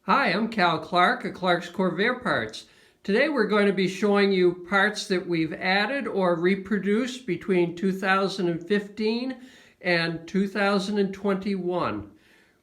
Hi, I'm Cal Clark at Clark's Corvair Parts. Today we're going to be showing you parts that we've added or reproduced between 2015 and 2021.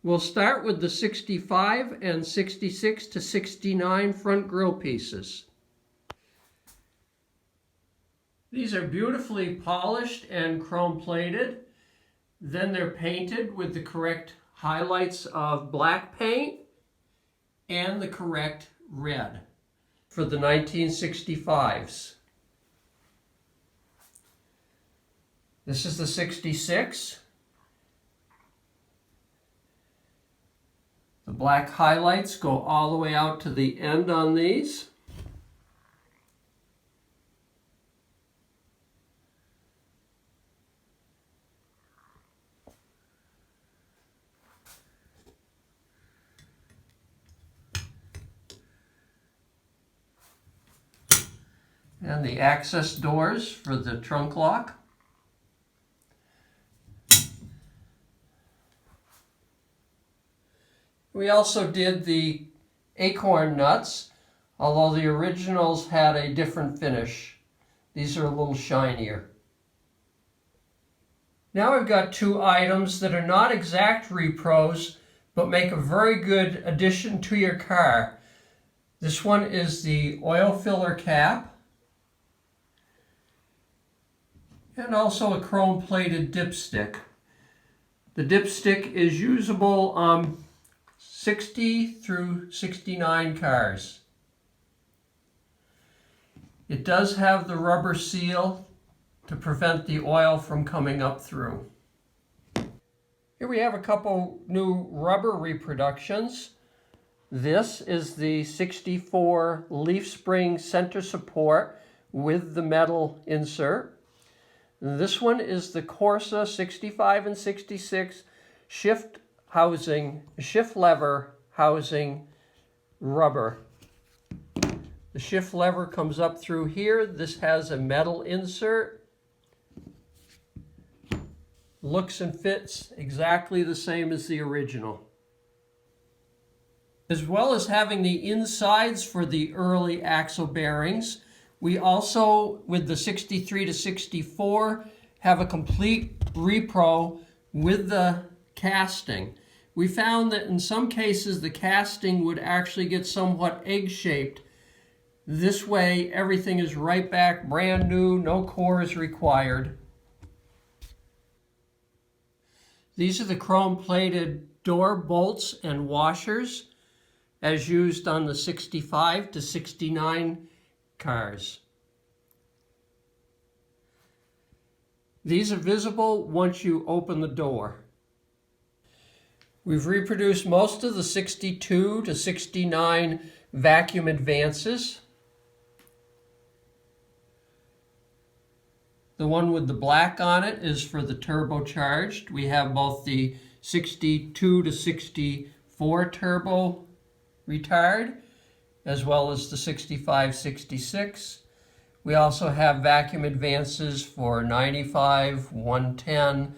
We'll start with the 65 and 66 to 69 front grille pieces. These are beautifully polished and chrome plated. Then they're painted with the correct highlights of black paint and the correct red for the 1965s. This is the 66. The black highlights go all the way out to the end on these. And the access doors for the trunk lock. We also did the acorn nuts, although the originals had a different finish. These are a little shinier. Now I've got two items that are not exact repros, but make a very good addition to your car. This one is the oil filler cap, and also a chrome plated dipstick. The dipstick is usable on 60 through 69 cars. It does have the rubber seal to prevent the oil from coming up through. Here we have a couple new rubber reproductions. This is the 64 leaf spring center support with the metal insert. This one is the Corsa 65 and 66 shift lever housing rubber. The shift lever comes up through here. This has a metal insert. Looks and fits exactly the same as the original. As well as having the insides for the early axle bearings, we also, with the 63 to 64, have a complete repro with the casting. We found that in some cases the casting would actually get somewhat egg-shaped. This way everything is right back brand new, no core is required. These are the chrome-plated door bolts and washers as used on the 65 to 69 cars. These are visible once you open the door. We've reproduced most of the 62 to 69 vacuum advances. The one with the black on it is for the turbocharged. We have both the 62 to 64 turbo retard as well as the 65, 66. We also have vacuum advances for 95, 110,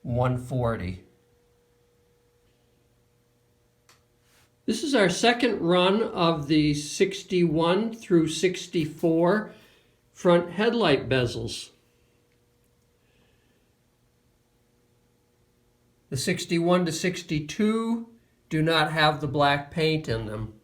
140. This is our second run of the 61 through 64 front headlight bezels. The 61 to 62 do not have the black paint in them.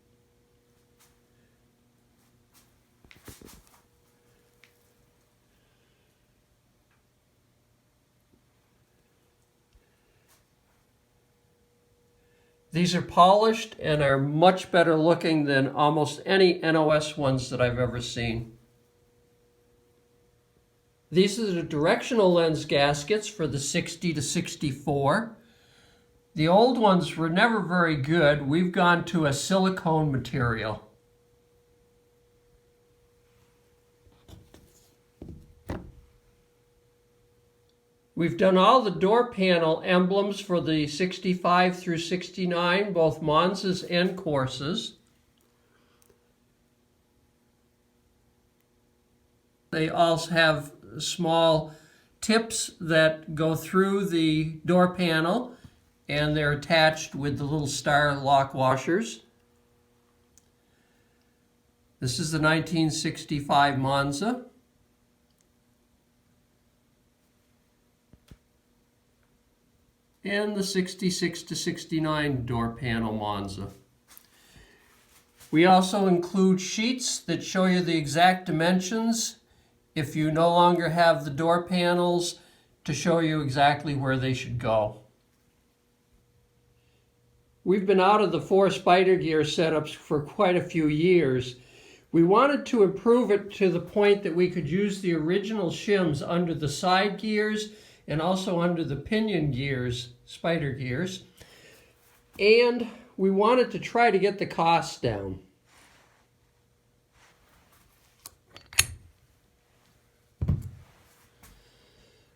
These are polished and are much better looking than almost any NOS ones that I've ever seen. These are the directional lens gaskets for the 60 to 64. The old ones were never very good. We've gone to a silicone material. We've done all the door panel emblems for the 65 through 69, both Monzas and Corsas. They also have small tips that go through the door panel, and they're attached with the little star lock washers. This is the 1965 Monza. And the 66 to 69 door panel Monza. We also include sheets that show you the exact dimensions if you no longer have the door panels, to show you exactly where they should go. We've been out of the 4 spider gear setups for quite a few years. We wanted to improve it to the point that we could use the original shims under the side gears and also under the pinion gears, spider gears. And we wanted to try to get the costs down.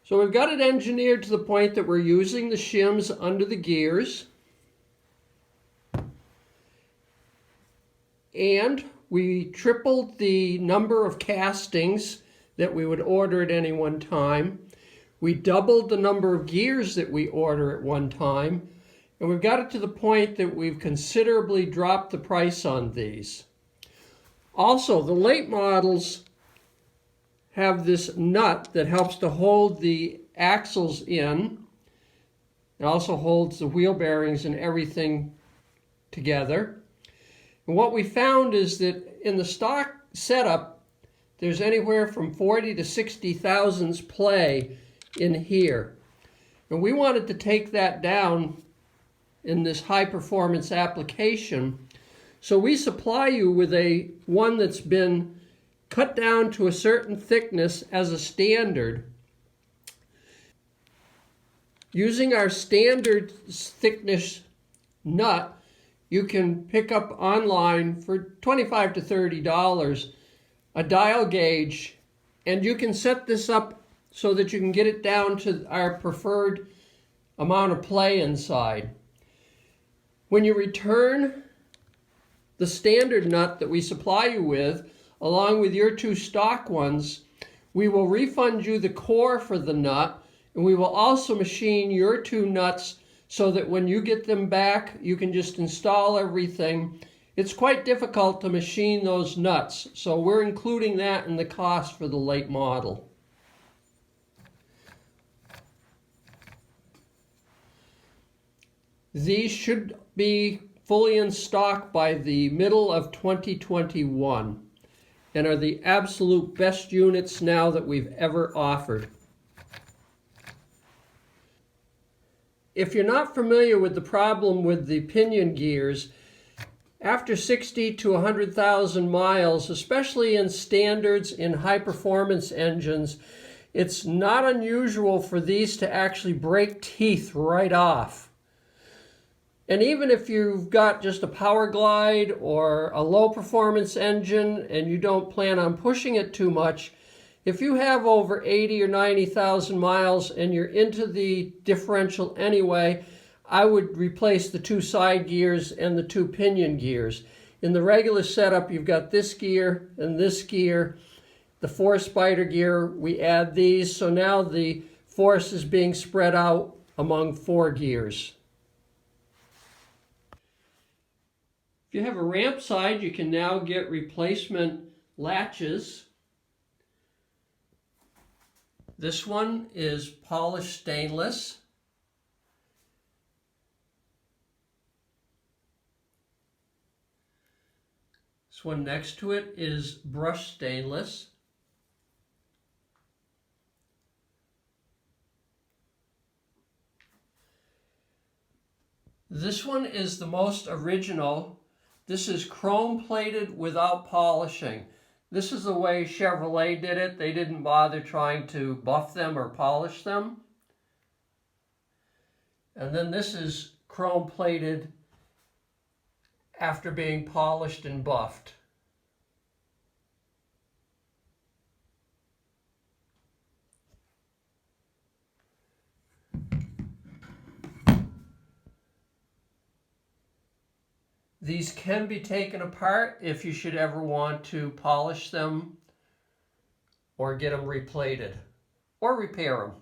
So we've got it engineered to the point that we're using the shims under the gears. And we tripled the number of castings that we would order at any one time. We doubled the number of gears that we order at one time. And we've got it to the point that we've considerably dropped the price on these. Also, the late models have this nut that helps to hold the axles in. It also holds the wheel bearings and everything together. And what we found is that in the stock setup, there's anywhere from 40 to 60 thousandths play in here. And we wanted to take that down in this high performance application. So we supply you with one that's been cut down to a certain thickness as a standard. Using our standard thickness nut, you can pick up online for $25 to $30 a dial gauge, and you can set this up so that you can get it down to our preferred amount of play inside. When you return the standard nut that we supply you with, along with your 2 stock ones, we will refund you the core for the nut, and we will also machine your 2 nuts so that when you get them back, you can just install everything. It's quite difficult to machine those nuts, so we're including that in the cost for the late model. These should be fully in stock by the middle of 2021. And are the absolute best units now that we've ever offered. If you're not familiar with the problem with the pinion gears, after 60 to 100,000 miles, especially in standards in high performance engines, it's not unusual for these to actually break teeth right off. And even if you've got just a power glide or a low performance engine and you don't plan on pushing it too much, if you have over 80 or 90,000 miles and you're into the differential anyway, I would replace the 2 side gears and the 2 pinion gears. In the regular setup, you've got this gear and this gear. The 4 spider gear, we add these, so now the force is being spread out among 4 gears. If you have a ramp side, you can now get replacement latches. This one is polished stainless. This one next to it is brushed stainless. This one is the most original. This is chrome plated without polishing. This is the way Chevrolet did it. They didn't bother trying to buff them or polish them. And then this is chrome plated after being polished and buffed. These can be taken apart if you should ever want to polish them or get them replated or repair them.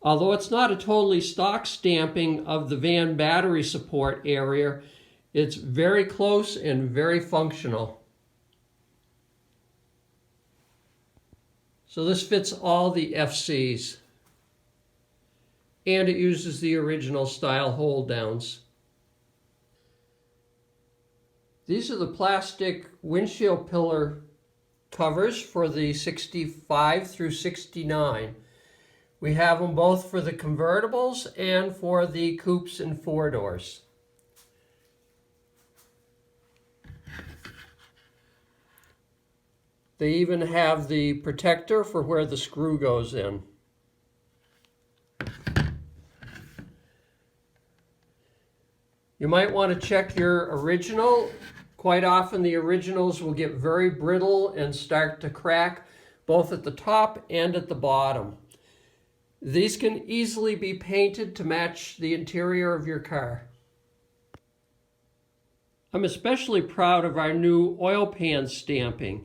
Although it's not a totally stock stamping of the van battery support area, It's very close and very functional. So this fits all the FCs. And it uses the original style hold downs. These are the plastic windshield pillar covers for the 65 through 69. We have them both for the convertibles and for the coupes and four doors. They even have the protector for where the screw goes in. You might want to check your original. Quite often the originals will get very brittle and start to crack both at the top and at the bottom. These can easily be painted to match the interior of your car. I'm especially proud of our new oil pan stamping.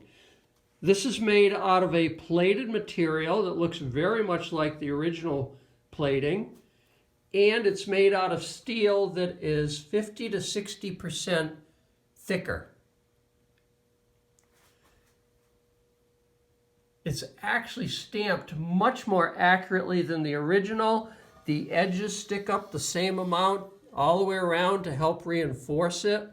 This is made out of a plated material that looks very much like the original plating, and it's made out of steel that is 50 to 60% thicker. It's actually stamped much more accurately than the original. The edges stick up the same amount all the way around to help reinforce it.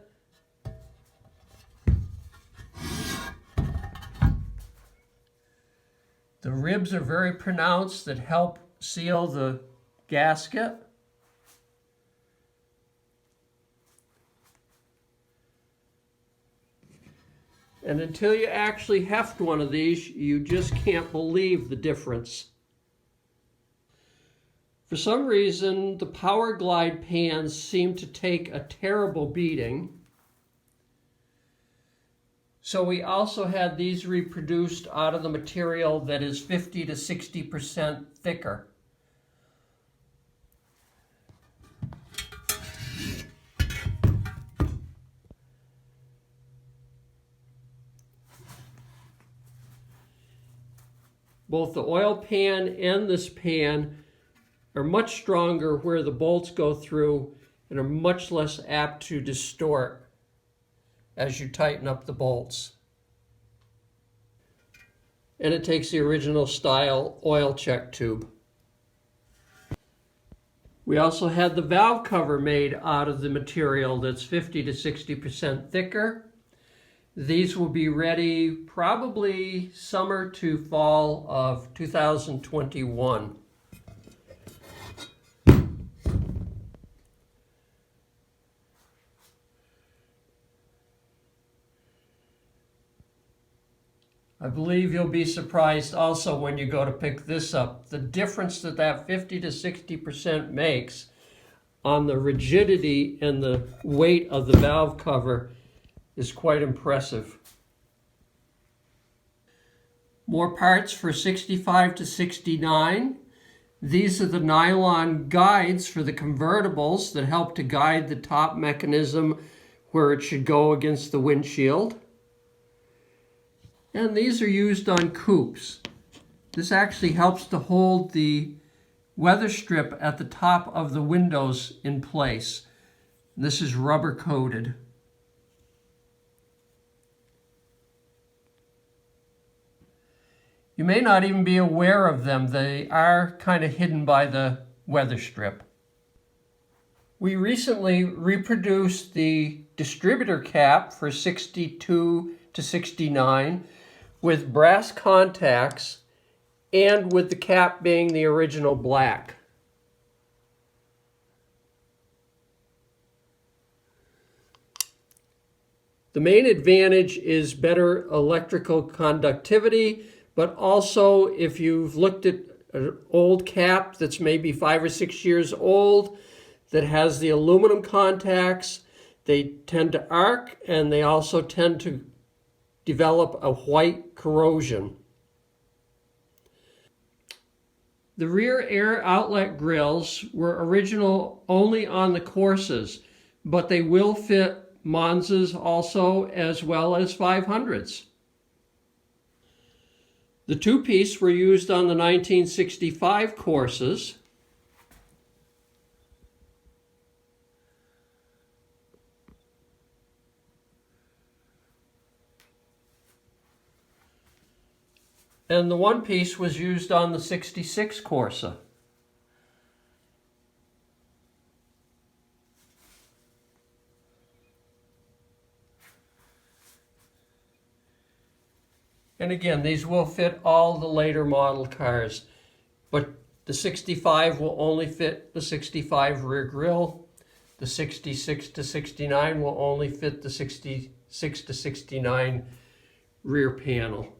The ribs are very pronounced that help seal the gasket. And until you actually heft one of these, you just can't believe the difference. For some reason, the Power Glide pans seem to take a terrible beating. So we also had these reproduced out of the material that is 50 to 60% thicker. Both the oil pan and this pan are much stronger where the bolts go through and are much less apt to distort as you tighten up the bolts. And it takes the original style oil check tube. We also had the valve cover made out of the material that's 50 to 60% thicker. These will be ready probably summer to fall of 2021. I believe you'll be surprised also when you go to pick this up. The difference that 50 to 60% makes on the rigidity and the weight of the valve cover is quite impressive. More parts for 65 to 69. These are the nylon guides for the convertibles that help to guide the top mechanism where it should go against the windshield. And these are used on coupes. This actually helps to hold the weather strip at the top of the windows in place. This is rubber coated. You may not even be aware of them. They are kind of hidden by the weather strip. We recently reproduced the distributor cap for 62 to 69 with brass contacts and with the cap being the original black. The main advantage is better electrical conductivity, but also if you've looked at an old cap that's maybe 5 or 6 years old that has the aluminum contacts, they tend to arc and they also tend to develop a white corrosion. The rear air outlet grills were original only on the Corsas, but they will fit Monzas also as well as 500s. The two-piece were used on the 1965 Corsas. And the one piece was used on the 66 Corsa. And again, these will fit all the later model cars, but the 65 will only fit the 65 rear grille. The 66 to 69 will only fit the 66 to 69 rear panel.